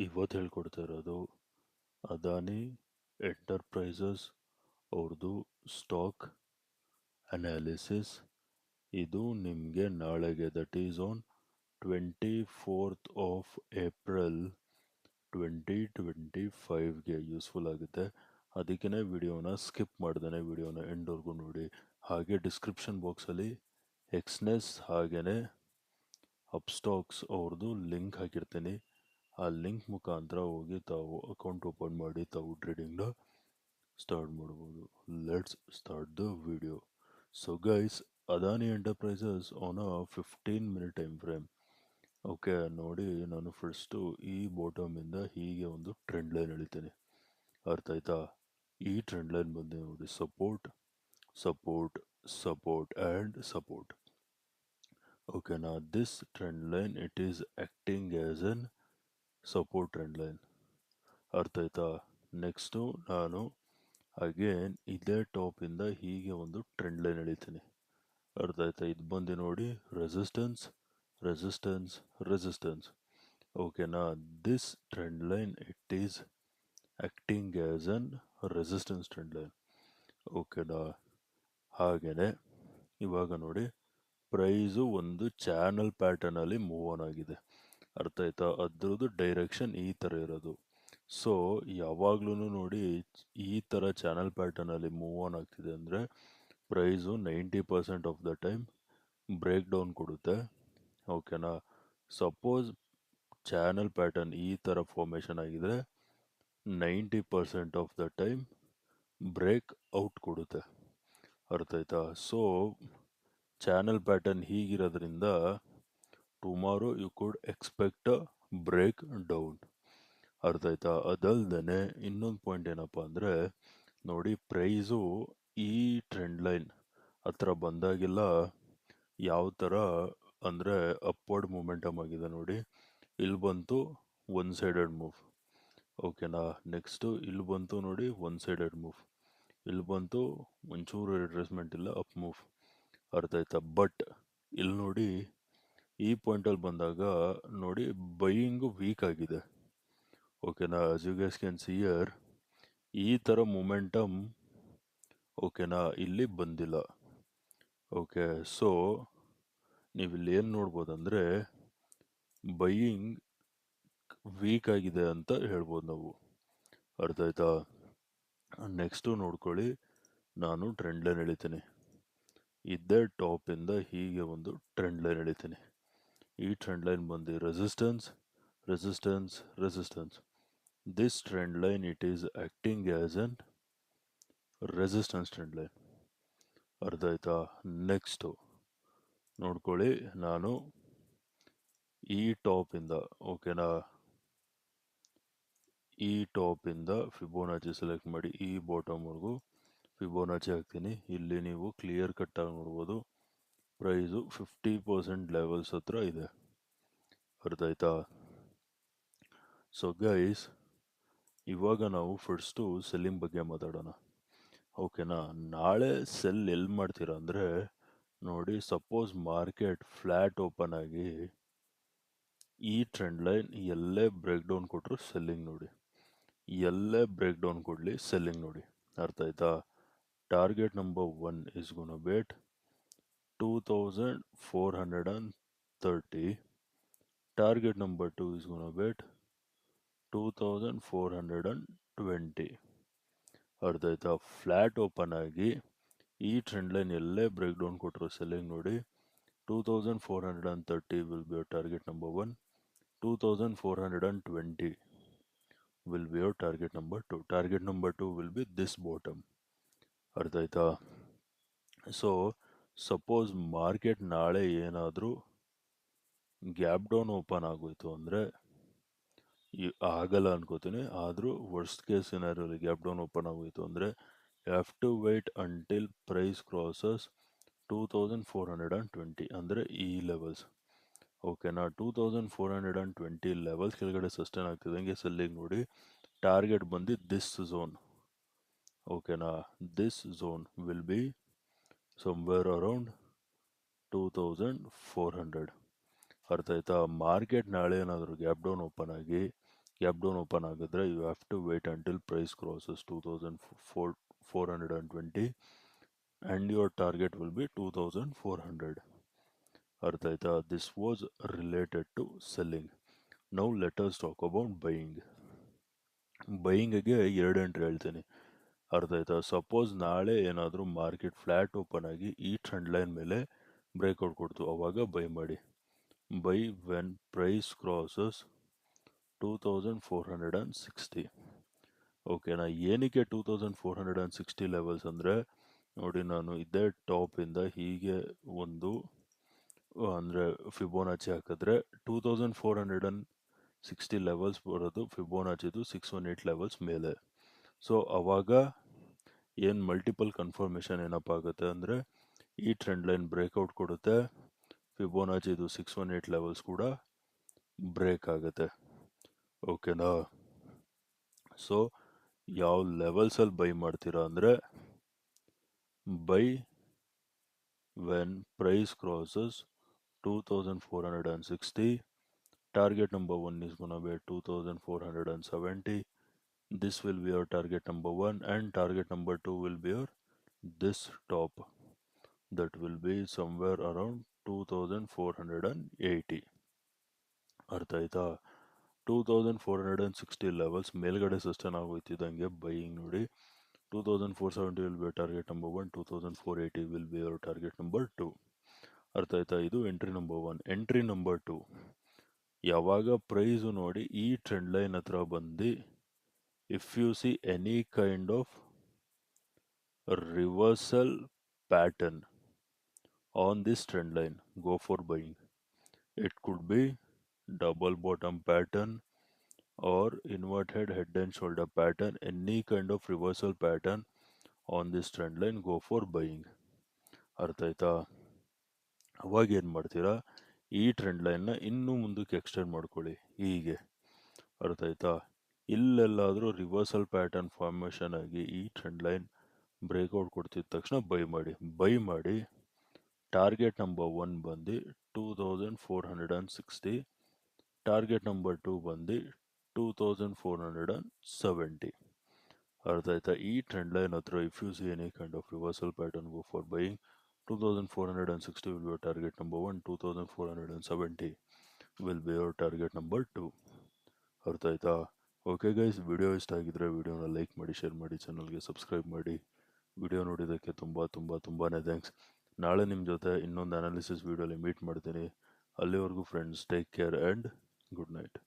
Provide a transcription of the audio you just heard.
ಇವತ್ತು ಹೇಳ್ಕೊಡ್ತಾ ಇರೋದು ಅದಾನಿ ಎಂಟರ್ಪ್ರೈಸಸ್ ಅವ್ರದ್ದು ಸ್ಟಾಕ್ ಅನಾಲಿಸಿಸ್. ಇದು ನಿಮಗೆ ನಾಳೆಗೆ that is on 24th April 2025ಗೆ ಯೂಸ್ಫುಲ್ ಆಗುತ್ತೆ. ಅದಕ್ಕೇ ವಿಡಿಯೋನ ಸ್ಕಿಪ್ ಮಾಡ್ದೇ ವಿಡಿಯೋನ ಎಂಡ್ವರೆಗೂ ನೋಡಿ. ಹಾಗೆ ಡಿಸ್ಕ್ರಿಪ್ಷನ್ ಬಾಕ್ಸಲ್ಲಿ ಎಕ್ಸ್ನೆಸ್ ಹಾಗೆಯೇ ಅಪ್ಸ್ಟಾಕ್ಸ್ ಅವ್ರದ್ದು ಲಿಂಕ್ ಹಾಕಿರ್ತೀನಿ. ಆ ಲಿಂಕ್ ಮುಖಾಂತರ ಹೋಗಿ ತಾವು ಅಕೌಂಟ್ ಓಪನ್ ಮಾಡಿ ತಾವು ಟ್ರೇಡಿಂಗ್ನ ಸ್ಟಾರ್ಟ್ ಮಾಡ್ಬೋದು. Let's start the video. So guys, Adani enterprises on a 15-minute time frame. Okay ನೋಡಿ, ನಾನು ಫಸ್ಟು ಈ ಬಾಟಮಿಂದ ಹೀಗೆ ಒಂದು ಟ್ರೆಂಡ್ ಲೈನ್ ಎಳಿತೀನಿ. ಅರ್ಥ ಆಯ್ತಾ? ಈ ಟ್ರೆಂಡ್ ಲೈನ್ ಬಂದು ನೋಡಿ, support support support and support. ಓಕೆನಾ? This trend line it is acting as an support trend line. ಅರ್ಥ ಆಯ್ತಾ? ನೆಕ್ಸ್ಟು ನಾನು ಅಗೇನ್ ಇದೇ ಟಾಪಿಂದ ಹೀಗೆ ಒಂದು ಟ್ರೆಂಡ್ ಲೈನ್ ಎಳಿತೀನಿ. ಅರ್ಥ ಆಯ್ತಾ? ಇದು ಬಂದು ನೋಡಿ, ರೆಸಿಸ್ಟೆನ್ಸ್ ರೆಸಿಸ್ಟೆನ್ಸ್ ರೆಸಿಸ್ಟೆನ್ಸ್. ಓಕೆನಾ? This trend line it is acting as an resistance trend line. ಓಕೆನಾ? ಹಾಗೆಯೇ ಇವಾಗ ನೋಡಿ, ಪ್ರೈಸು ಒಂದು ಚಾನಲ್ ಪ್ಯಾಟರ್ನಲ್ಲಿ ಮೂವ್ ಆನ್ ಆಗಿದೆ. ಅರ್ಥ ಆಯ್ತಾ? ಅದ್ರದ್ದು ಡೈರೆಕ್ಷನ್ ಈ ಥರ ಇರೋದು. ಸೊ ಯಾವಾಗ್ಲೂ ನೋಡಿ, ಈ ಥರ ಚಾನಲ್ ಪ್ಯಾಟರ್ನಲ್ಲಿ ಮೂವ್ ಆನ್ ಆಗ್ತಿದೆ ಅಂದರೆ price 90% of the time break down ಕೊಡುತ್ತೆ. ಓಕೆನಾ? ಸಪೋಸ್ ಚಾನಲ್ ಪ್ಯಾಟರ್ನ್ ಈ ಥರ ಫಾರ್ಮೇಷನ್ ಆಗಿದ್ರೆ 90% of the time break out ಕೊಡುತ್ತೆ. ಅರ್ಥ ಆಯ್ತಾ? ಸೊ ಚಾನಲ್ ಪ್ಯಾಟರ್ನ್ ಹೀಗಿರೋದ್ರಿಂದ tomorrow you could expect a break down. ಅರ್ಥ ಆಯ್ತಾ? ಅದಲ್ದೇ ಇನ್ನೊಂದು ಪಾಯಿಂಟ್ ಏನಪ್ಪ ಅಂದರೆ ನೋಡಿ, ಪ್ರೈಸು ಈ ಟ್ರೆಂಡ್ ಲೈನ್ ಹತ್ರ ಬಂದಾಗೆಲ್ಲ ಯಾವ ಥರ ಅಂದರೆ ಅಪ್ವರ್ಡ್ ಮೂಮೆಂಟಮ್ ಆಗಿದೆ ನೋಡಿ. ಇಲ್ಲಿ ಬಂತು ಒನ್ ಸೈಡೆಡ್ ಮೂವ್. ಓಕೆನಾ? ನೆಕ್ಸ್ಟು ಇಲ್ಲಿ ಬಂತು ನೋಡಿ, ಒನ್ ಸೈಡೆಡ್ ಮೂವ್. ಇಲ್ಲಿ ಬಂತು ಒಂಚೂರು ರಿಟ್ರೇಸ್ಮೆಂಟ್ ಇಲ್ಲ, ಅಪ್ ಮೂವ್. ಅರ್ಥ ಆಯ್ತಾ? ಬಟ್ ಇಲ್ಲಿ ನೋಡಿ, ಈ ಪಾಯಿಂಟಲ್ಲಿ ಬಂದಾಗ ನೋಡಿ ಬೈಯಿಂಗು ವೀಕ್ ಆಗಿದೆ. ಓಕೆನಾ? As you guys can see here, ಈ ಥರ ಮೊಮೆಂಟಮ್ ಓಕೆನಾ ಇಲ್ಲಿ ಬಂದಿಲ್ಲ. ಓಕೆ, ಸೊ ನೀವು ಇಲ್ಲಿ ಏನು ನೋಡ್ಬೋದಂದರೆ ಬೈಯಿಂಗ್ ವೀಕ್ ಆಗಿದೆ ಅಂತ ಹೇಳ್ಬೋದು ನಾವು. ಅರ್ಥ ಆಯ್ತಾ? ನೆಕ್ಸ್ಟು ನೋಡ್ಕೊಳ್ಳಿ, ನಾನು ಟ್ರೆಂಡ್ ಲೈನ್ ಎಳಿತೀನಿ. ಇದೇ ಟಾಪಿಂದ ಹೀಗೆ ಒಂದು ಟ್ರೆಂಡ್ ಲೈನ್ ಎಳಿತೀನಿ. ಈ ಟ್ರೆಂಡ್ ಲೈನ್ ಬಂದು resistance resistance resistance. This trend line it is acting as an resistance trend line. ಅರ್ಥ ಆಯ್ತಾ? ನೆಕ್ಸ್ಟು ನೋಡ್ಕೊಳ್ಳಿ, ನಾನು ಈ ಟಾಪಿಂದ ಓಕೆನಾ, ಈ ಟಾಪಿಂದ ಫಿಬೋನಾಚಿ ಸೆಲೆಕ್ಟ್ ಮಾಡಿ ಈ ಬಾಟಮ್ವರೆಗೂ ಫಿಬೋನಾಚಿ ಹಾಕ್ತೀನಿ. ಇಲ್ಲಿ ನೀವು ಕ್ಲಿಯರ್ ಕಟ್ಟಾಗಿ ನೋಡ್ಬೋದು, ಪ್ರೈಸು 50% ಲೆವೆಲ್ಸ್ ಹತ್ರ ಇದೆ. ಅರ್ಥ ಆಯ್ತಾ? ಸೊ ಗೈಸ್, ಇವಾಗ ನಾವು ಫಸ್ಟು ಸೆಲ್ಲಿಂಗ್ ಬಗ್ಗೆ ಮಾತಾಡೋಣ. ಓಕೆನಾ? ನಾಳೆ ಸೆಲ್ ಎಲ್ಲಿ ಮಾಡ್ತೀರಾ ಅಂದರೆ ನೋಡಿ, ಸಪೋಸ್ ಮಾರ್ಕೆಟ್ ಫ್ಲ್ಯಾಟ್ ಓಪನ್ ಆಗಿ ಈ ಟ್ರೆಂಡ್ ಲೈನ್ ಎಲ್ಲೇ ಬ್ರೇಕ್ ಡೌನ್ ಕೊಟ್ಟರು ಸೆಲ್ಲಿಂಗ್ ನೋಡಿ, ಎಲ್ಲೇ ಬ್ರೇಕ್ ಡೌನ್ ಕೊಡಲಿ ಸೆಲ್ಲಿಂಗ್ ನೋಡಿ. ಅರ್ಥ ಆಯ್ತಾ? Target number 1 is gonna bet 2430. Target number 2 is gonna bet 2420. ಅರ್ಥ ಆಯ್ತಾ? ಫ್ಲ್ಯಾಟ್ ಓಪನ್ ಆಗಿ ಈ ಟ್ರೆಂಡ್ ಲೈನ್ ಎಲ್ಲೇ ಬ್ರೇಕ್ ಡೌನ್ ಕೊಟ್ಟರು ಸೆಲ್ಲಿಂಗ್ ನೋಡಿ. 2430 will be your target number 1. 2420 will be your target number 2. Target number 2 will be this bottom. ಅರ್ಥ ಆಯ್ತಾ? So suppose market ನಾಳೆ ಏನಾದರೂ ಗ್ಯಾಪ್ ಡೌನ್ ಓಪನ್ ಆಗೋಯ್ತು ಅಂದರೆ, ಆಗಲ್ಲ ಅನ್ಕೋತೀನಿ, ಆದರೂ ವರ್ಸ್ಟ್ ಕೇಸ್ ಸಿನಾರಿಯೋಲಿ ಗ್ಯಾಪ್ ಡೌನ್ ಓಪನ್ ಆಗೋಯ್ತು ಅಂದರೆ you have to wait until price crosses 2420 ಅಂದರೆ ಈ ಲೆವೆಲ್ಸ್. ಓಕೆನಾ? 2420 ಲೆವೆಲ್ಸ್ ಕೆಳಗಡೆ ಸಸ್ಟೈನ್ ಆಗ್ತಿದ್ದಂಗೆ ಸೆಲ್ಲಿಂಗ್ ನೋಡಿ. ಟಾರ್ಗೆಟ್ ಬಂದು ದಿಸ್ ಝೋನ್. ಓಕೆನಾ? This zone will be somewhere around 2400. ಅರ್ಥ ಆಯ್ತಾ? ಮಾರ್ಕೆಟ್ ನಾಳೆ ಏನಾದರೂ ಗ್ಯಾಪ್ ಡೌನ್ ಓಪನ್ ಆಗಿ ಗ್ಯಾಪ್ ಡೌನ್ ಓಪನ್ ಆಗಿದ್ರೆ you have to wait until price crosses 2420 and your target will be 2400. ಅರ್ಥ ಆಯ್ತಾ? This was related to selling. Now let us talk about buying. ಬೈಯಿಂಗ್ಗೆ ಎರಡು ಎಂಟ್ರಿ ಹೇಳ್ತೀನಿ. ಅರ್ಥ ಆಯ್ತಾ? ಸಪೋಸ್ ನಾಳೆ ಏನಾದರೂ ಮಾರ್ಕೆಟ್ ಫ್ಲ್ಯಾಟ್ ಓಪನ್ ಆಗಿ ಈ ಟ್ರೆಂಡ್ ಲೈನ್ ಮೇಲೆ ಬ್ರೇಕ್ಔಟ್ ಕೊಡ್ತು, ಅವಾಗ ಬೈ ಮಾಡಿ. Buy when price crosses 2460. ಓಕೆನಾ? ಏನಕ್ಕೆ 2460 ಲೆವೆಲ್ಸ್ ಅಂದರೆ, ನೋಡಿ ನಾನು ಇದೇ ಟಾಪಿಂದ ಹೀಗೆ ಒಂದು ಅಂದರೆ ಫಿಬೋನಾಚಿ ಹಾಕಿದ್ರೆ 2460 ಲೆವೆಲ್ಸ್ ಬರೋದು ಫಿಬೋನಾಚಿದು 618 ಲೆವೆಲ್ಸ್ ಮೇಲೆ. ಸೊ ಅವಾಗ ಏನು ಮಲ್ಟಿಪಲ್ ಕನ್ಫರ್ಮೇಷನ್ ಏನಪ್ಪ ಆಗುತ್ತೆ ಅಂದರೆ, ಈ ಟ್ರೆಂಡ್ ಲೈನ್ ಬ್ರೇಕ್ಔಟ್ ಕೊಡುತ್ತೆ, ಫಿಬೋನಾಚಿದು 618 ಲೆವೆಲ್ಸ್ ಕೂಡ ಬ್ರೇಕ್ ಆಗುತ್ತೆ. ಓಕೆನಾ? ಸೊ ಯಾವ ಲೆವೆಲ್ಸಲ್ಲಿ ಬೈ ಮಾಡ್ತೀರಾ ಅಂದರೆ, buy when price crosses 2460. Target number 1 is going to be 2470. This will be your target number 1, and target number 2 will be your this top, that will be somewhere around 2480. ಅರ್ಥ ಆಯ್ತಾ? 2460 levels ಮೇಲ್ಗಡೆ sustain ಆಗೋಯ್ತಿದ್ದಂಗೆ buying ನೋಡಿ. 2470 will be target number 1, 2480 will be your target number 2. ಅರ್ಥ ಆಯ್ತಾ? ಇದು entry number 1. Entry number 2, ಯಾವಾಗ price ನೋಡಿ ಈ ಟ್ರೆಂಡ್ ಲೈನ್ ಹತ್ರ ಬಂದು if U C any kind of reversal pattern on this trend line, go for buying. It could be double bottom pattern or inverted head and shoulder pattern, any kind of reversal pattern on this trend line, go for buying. ಅರ್ಥ ಆಯ್ತಾ? ಅವಾಗ ಏನು ಮಾಡ್ತೀರಾ, ಈ trend ಲೈನ್ನ ಇನ್ನೂ ಮುಂದಕ್ಕೆ extend ಮಾಡ್ಕೊಳ್ಳಿ ಹೀಗೆ. ಅರ್ಥ ಆಯ್ತಾ? ಇಲ್ಲೆಲ್ಲಾದರೂ ರಿವರ್ಸಲ್ ಪ್ಯಾಟರ್ನ್ ಫಾರ್ಮೇಷನ್ ಆಗಿ ಈ ಟ್ರೆಂಡ್ ಲೈನ್ ಬ್ರೇಕ್ಔಟ್ ಕೊಡ್ತಿದ್ದ ತಕ್ಷಣ ಬೈ ಮಾಡಿ. ಬೈ ಮಾಡಿ ಟಾರ್ಗೆಟ್ ನಂಬರ್ 1 ಬಂದು 2460, ಟಾರ್ಗೆಟ್ ನಂಬರ್ 2 ಬಂದು 2470. ಅರ್ಥ ಆಯ್ತಾ? ಈ ಟ್ರೆಂಡ್ ಲೈನ್ ಹತ್ರ if U C any kind of reversal pattern, go for buying. 2460 will be your target number 1, 2470 will be your target number 2. ಅರ್ಥ ಆಯ್ತಾ? ಓಕೆ ಗೈಸ್, ವಿಡಿಯೋ ಇಷ್ಟ ಆಗಿದ್ರೆ ವಿಡಿಯೋನ ಲೈಕ್ ಮಾಡಿ, ಶೇರ್ ಮಾಡಿ, ಚಾನಲ್ಗೆ ಸಬ್ಸ್ಕ್ರೈಬ್ ಮಾಡಿ. ವಿಡಿಯೋ ನೋಡಿದ್ದಕ್ಕೆ ತುಂಬಾನೇ ಥ್ಯಾಂಕ್ಸ್. ನಾಳೆ ನಿಮ್ಮ ಜೊತೆ ಇನ್ನೊಂದು ಅನಾಲಿಸಿಸ್ ವಿಡಿಯೋಲಿ ಮೀಟ್ ಮಾಡ್ತೀನಿ. ಅಲ್ಲಿವರೆಗೂ friends, take care and good night.